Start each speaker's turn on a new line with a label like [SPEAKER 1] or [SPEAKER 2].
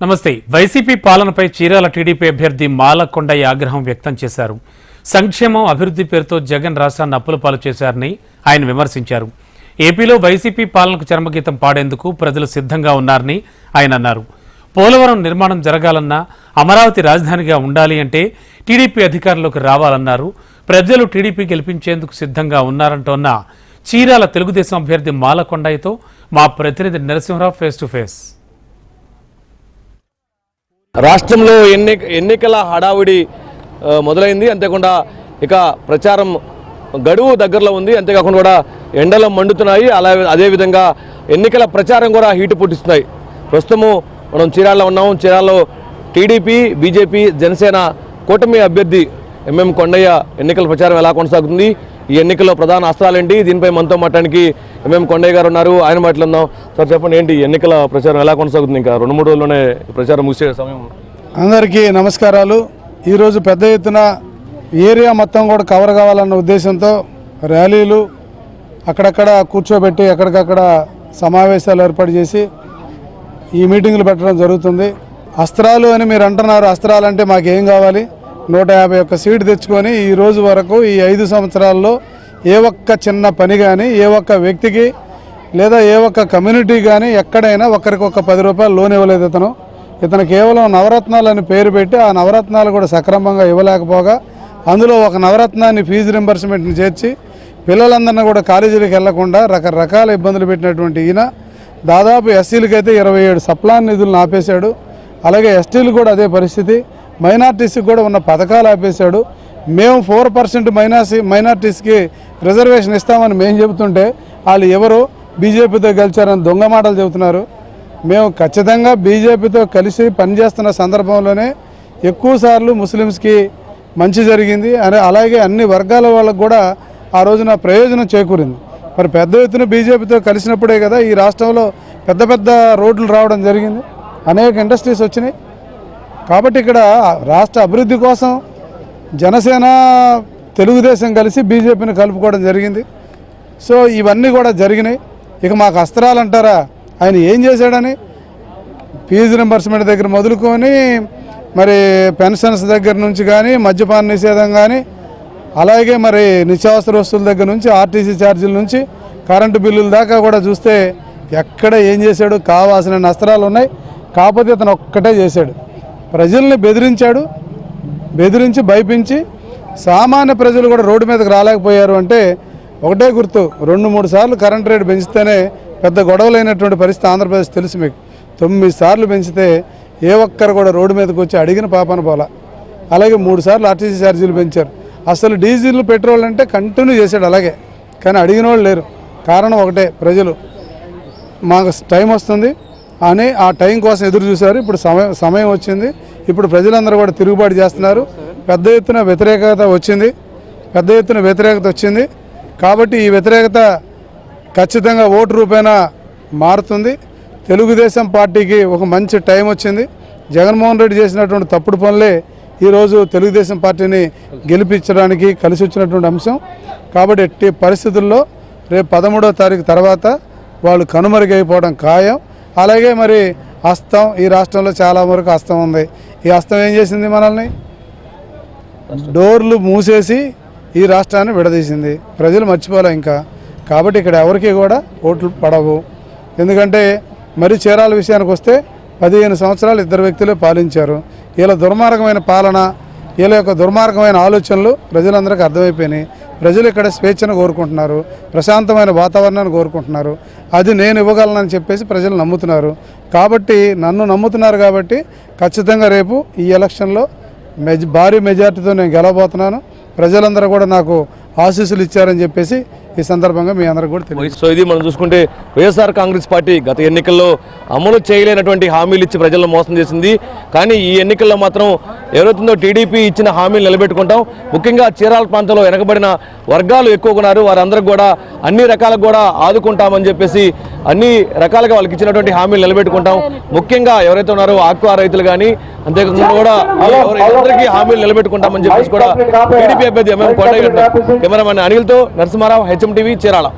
[SPEAKER 1] నమస్తే. వైసీపీ పాలనపై చీరాల టీడీపీ అభ్యర్థి మాలకొండయ్య ఆగ్రహం వ్యక్తం చేశారు. సంక్షేమం, అభివృద్ధి పేరుతో జగన్ రాష్ట్రాన్ని అప్పుల పాలు చేశారని ఆయన విమర్శించారు. ఏపీలో వైసీపీ పాలనకు చరమగీతం పాడేందుకు ప్రజలు సిద్ధంగా ఉన్నారని ఆయన అన్నారు. పోలవరం నిర్మాణం జరగాలన్నా, అమరావతి రాజధానిగా ఉండాలి అంటే టీడీపీ అధికారంలోకి రావాలన్నారు. ప్రజలు టీడీపీ గెలిపించేందుకు సిద్ధంగా ఉన్నారంటోన్న చీరాల తెలుగుదేశం అభ్యర్థి మాలకొండయ్యతో మా ప్రతినిధి నరసింహరావు ఫేస్ టు ఫేస్.
[SPEAKER 2] రాష్ట్రంలో ఎన్నికల హడావుడి మొదలైంది. అంతేకాకుండా ఇక ప్రచారం గడువు దగ్గరలో ఉంది. అంతేకాకుండా కూడా ఎండలు మండుతున్నాయి. అదేవిధంగా ఎన్నికల ప్రచారం కూడా హీటు పుట్టిస్తున్నాయి. ప్రస్తుతము మనం చీరాలలో ఉన్నాము. చీరాలలో టీడీపీ, బీజేపీ, జనసేన కూటమి అభ్యర్థి ఎంఎం కొండయ్య ఎన్నికల ప్రచారం ఎలా కొనసాగుతుంది, ఈ ఎన్నికల్లో ప్రధాన అస్త్రాలేంటి, దీనిపై మనతో మాట్లాడడానికి ఎంఎం కొండయ్య గారు ఉన్నారు. ఆయన మాట్లాడుతున్నాం. సార్ చెప్పండి, ఏంటి ఎన్నికల ప్రచారం ఎలా కొనసాగుతుంది? ఇంకా 2-3 రోజుల్లోనే ప్రచారం ముగిసే సమయం.
[SPEAKER 3] అందరికీ నమస్కారాలు. ఈరోజు పెద్ద ఎత్తున ఏరియా మొత్తం కూడా కవర్ కావాలన్న ఉద్దేశంతో ర్యాలీలు అక్కడక్కడ కూర్చోబెట్టి ఎక్కడికక్కడ సమావేశాలు ఏర్పాటు చేసి ఈ మీటింగులు పెట్టడం జరుగుతుంది. అస్త్రాలు అని మీరు అంటున్నారు. అస్త్రాలు అంటే మాకేం కావాలి? 151 సీటు తెచ్చుకొని ఈ రోజు వరకు ఈ 5 సంవత్సరాల్లో ఏ ఒక్క చిన్న పని కానీ, ఏ ఒక్క వ్యక్తికి లేదా ఏ ఒక్క కమ్యూనిటీ కానీ ఎక్కడైనా ఒక్కరికి ఒక 10 రూపాయలు లోన్ ఇవ్వలేదు. ఇతను కేవలం నవరత్నాలు అని పేరు పెట్టి ఆ నవరత్నాలు కూడా సక్రమంగా ఇవ్వలేకపోగా అందులో ఒక నవరత్నాన్ని ఫీజు రింబర్స్మెంట్ని చేర్చి పిల్లలందరినీ కూడా కాలేజీలకు వెళ్లకుండా రకరకాల ఇబ్బందులు పెట్టినటువంటి ఈయన దాదాపు ఎస్సీలకైతే 27 సప్లాన్ నిధులను ఆపేశాడు. అలాగే ఎస్టీలు కూడా అదే పరిస్థితి. మైనార్టీస్కి కూడా ఉన్న పథకాలు ఆపేశాడు. మేము 4% మైనార్టీస్కి రిజర్వేషన్ ఇస్తామని మేము చెబుతుంటే వాళ్ళు ఎవరు బీజేపీతో గెలిచారని దొంగ మాటలు చెబుతున్నారు. మేము ఖచ్చితంగా బీజేపీతో కలిసి పనిచేస్తున్న సందర్భంలోనే ఎక్కువ సార్లు ముస్లిమ్స్కి మంచి జరిగింది. అలాగే అన్ని వర్గాల వాళ్ళకు కూడా ఆ రోజున ప్రయోజనం చేకూరింది. మరి పెద్ద ఎత్తున బీజేపీతో కలిసినప్పుడే కదా ఈ రాష్ట్రంలో పెద్ద పెద్ద రోడ్లు రావడం జరిగింది, అనేక ఇండస్ట్రీస్ వచ్చినాయి. కాబట్టి ఇక్కడ రాష్ట్ర అభివృద్ధి కోసం జనసేన, తెలుగుదేశం కలిసి బీజేపీని కలుపుకోవడం జరిగింది. సో ఇవన్నీ కూడా జరిగినాయి. ఇక మాకు అస్త్రాలు అంటారా? ఆయన ఏం చేశాడని ఫీజు రింబర్స్మెంట్ దగ్గర మొదలుకొని మరి పెన్షన్స్ దగ్గర నుంచి కానీ, మద్యపాన నిషేధం కానీ, అలాగే మరి నిత్యావసర వస్తువుల దగ్గర నుంచి, ఆర్టీసీ ఛార్జీల నుంచి, కరెంటు బిల్లుల దాకా కూడా చూస్తే ఎక్కడ ఏం చేశాడు? కావాల్సిన అస్త్రాలు ఉన్నాయి. కాకపోతే ఇతను ఒక్కటే చేశాడు, ప్రజల్ని బెదిరించి భయపించి సామాన్య ప్రజలు కూడా రోడ్డు మీదకి రాలేకపోయారు. అంటే ఒకటే గుర్తు, 2-3 సార్లు కరెంట్ రేటు పెంచితేనే పెద్ద గొడవలైనటువంటి పరిస్థితి ఆంధ్రప్రదేశ్ తెలుసు మీకు. 9 సార్లు పెంచితే ఏ ఒక్కరు కూడా రోడ్డు మీదకి వచ్చి అడిగిన పాపన పోలా. అలాగే 3 సార్లు ఆర్టీసీ ఛార్జీలు పెంచారు. అసలు డీజిల్, పెట్రోల్ అంటే కంటిన్యూ చేశాడు అలాగే, కానీ అడిగిన వాళ్ళు లేరు. కారణం ఒకటే, ప్రజలు మాకు టైం వస్తుంది అని ఆ టైం కోసం ఎదురు చూశారు. ఇప్పుడు సమయం వచ్చింది. ఇప్పుడు ప్రజలందరూ కూడా తిరుగుబాటు చేస్తున్నారు. పెద్ద ఎత్తున వ్యతిరేకత వచ్చింది. కాబట్టి ఈ వ్యతిరేకత ఖచ్చితంగా ఓటు రూపేణా మారుతుంది. తెలుగుదేశం పార్టీకి ఒక మంచి టైం వచ్చింది. జగన్మోహన్ రెడ్డి చేసినటువంటి తప్పుడు పనులే ఈరోజు తెలుగుదేశం పార్టీని గెలిపించడానికి కలిసి వచ్చినటువంటి అంశం. కాబట్టి ఎట్టి పరిస్థితుల్లో రేపు 13వ తారీఖు తర్వాత వాళ్ళు కనుమరుగైపోవడం ఖాయం. అలాగే మరి హస్తం, ఈ రాష్ట్రంలో చాలా వరకు హస్తం ఉంది. ఈ హస్తం ఏం చేసింది? మనల్ని డోర్లు మూసేసి ఈ రాష్ట్రాన్ని విడదీసింది. ప్రజలు మర్చిపోలే ఇంకా. కాబట్టి ఇక్కడ ఎవరికి కూడా ఓట్లు పడవు. ఎందుకంటే మరి చీరాల విషయానికి వస్తే 15 సంవత్సరాలు 2 వ్యక్తులే పాలించారు. వీళ్ళ దుర్మార్గమైన పాలన, వీళ్ళ యొక్క దుర్మార్గమైన ఆలోచనలు ప్రజలందరికీ అర్థమైపోయినాయి. ప్రజలు ఇక్కడ స్వేచ్ఛను కోరుకుంటున్నారు, ప్రశాంతమైన వాతావరణాన్ని కోరుకుంటున్నారు. అది నేను ఇవ్వగలనని చెప్పేసి ప్రజలు నమ్ముతున్నారు. కాబట్టి నన్ను నమ్ముతున్నారు కాబట్టి ఖచ్చితంగా రేపు ఈ ఎలక్షన్లో భారీ మెజార్టీతో నేను గెలవబోతున్నాను. ప్రజలందరూ కూడా నాకు ఆశీస్సులు ఇచ్చారని చెప్పేసి ఈ సందర్భంగా మీ అందరికీ కూడా తెలియదు.
[SPEAKER 2] సో ఇది మనం చూసుకుంటే వైఎస్ఆర్ కాంగ్రెస్ పార్టీ గత ఎన్నికల్లో అమలు చేయలేనటువంటి హామీలు ఇచ్చి ప్రజలను మోసం చేసింది. కానీ ఈ ఎన్నికల్లో మాత్రం ఎవరైతుందో టీడీపీ ఇచ్చిన హామీలు నిలబెట్టుకుంటాం. ముఖ్యంగా చీరాల ప్రాంతంలో వెనకబడిన వర్గాలు ఎక్కువగా ఉన్నారు. వారందరికీ కూడా అన్ని రకాలకు కూడా ఆదుకుంటామని చెప్పేసి అన్ని రకాలుగా వాళ్ళకి ఇచ్చినటువంటి హామీలు నిలబెట్టుకుంటాం. ముఖ్యంగా ఎవరైతే ఉన్నారో ఆక్వా రైతులు కానీ, అంతేకాకుండా కూడా అందరికీ హామీలు నిలబెట్టుకుంటామని చెప్పేసి కూడా టీడీపీ అభ్యర్థి ఎంఎం కొండయ్య కెమెరామెన్ అనిల్తో నరసింహారావు, హెచ్ఎం టీవీ, చీరాల.